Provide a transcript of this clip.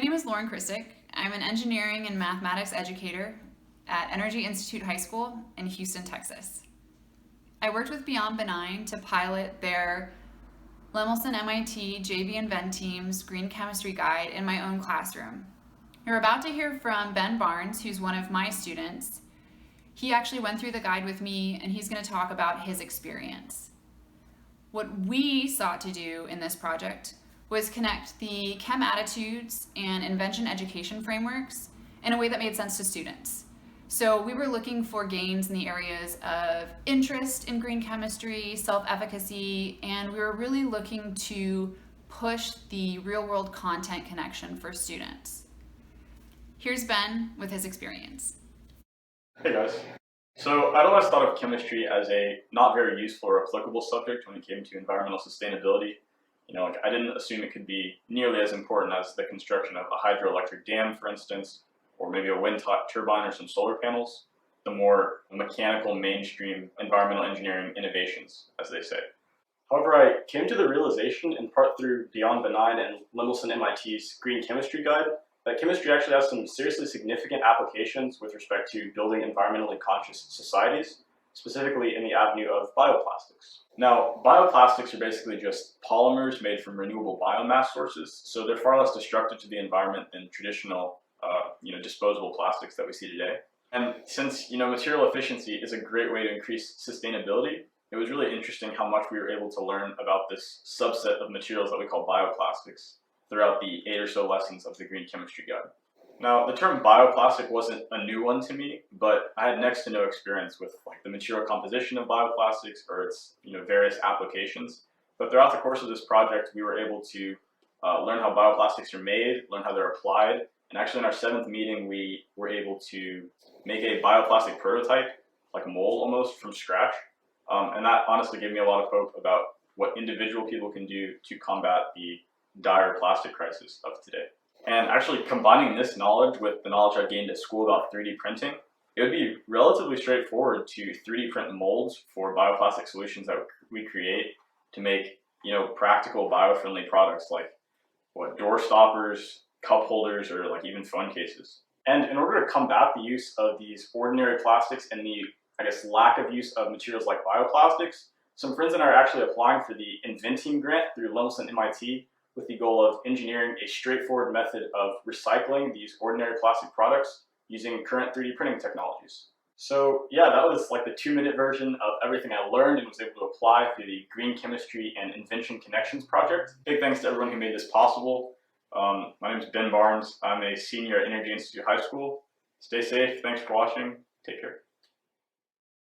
name is Loren Kristick. I'm an engineering and mathematics educator at Energy Institute High School in Houston, Texas. I worked with Beyond Benign to pilot their Lemelson MIT JV and Venn team's green chemistry guide in my own classroom. You're about to hear from Ben Barnes, who's one of my students. He actually went through the guide with me, and he's going to talk about his experience. What we sought to do in this project was connect the chem attitudes and invention education frameworks in a way that made sense to students. So we were looking for gains in the areas of interest in green chemistry, self-efficacy, and we were really looking to push the real-world content connection for students. Here's Ben with his experience. Hey guys. So I'd always thought of chemistry as a not very useful or applicable subject when it came to environmental sustainability. I didn't assume it could be nearly as important as the construction of a hydroelectric dam, for instance, or maybe a wind turbine or some solar panels, the more mechanical mainstream environmental engineering innovations, as they say. However, I came to the realization, in part through Beyond Benign and Lemelson MIT's Green Chemistry Guide, that chemistry actually has some seriously significant applications with respect to building environmentally conscious societies, specifically in the avenue of bioplastics. Now, bioplastics are basically just polymers made from renewable biomass sources, so they're far less destructive to the environment than traditional disposable plastics that we see today. And since material efficiency is a great way to increase sustainability, it was really interesting how much we were able to learn about this subset of materials that we call bioplastics throughout the 8 or so lessons of the Green Chemistry Guide. Now, the term bioplastic wasn't a new one to me, but I had next to no experience with the material composition of bioplastics or its various applications. But throughout the course of this project, we were able to learn how bioplastics are made, learn how they're applied, and actually in our 7th meeting, we were able to make a bioplastic prototype, like a mold almost, from scratch. And that honestly gave me a lot of hope about what individual people can do to combat the dire plastic crisis of today. And actually combining this knowledge with the knowledge I gained at school about 3D printing, it would be relatively straightforward to 3D print molds for bioplastic solutions that we create to make practical bio-friendly products like door stoppers, cup holders, or even phone cases. And in order to combat the use of these ordinary plastics and the lack of use of materials like bioplastics, some friends and I are actually applying for the Invention grant through Lemelson MIT with the goal of engineering a straightforward method of recycling these ordinary plastic products using current 3D printing technologies. So yeah, that was the 2-minute version of everything I learned and was able to apply through the Green Chemistry and Invention Connections project. Big thanks to everyone who made this possible. My name is Ben Barnes. I'm a senior at Energy Institute High School. Stay safe. Thanks for watching. Take care.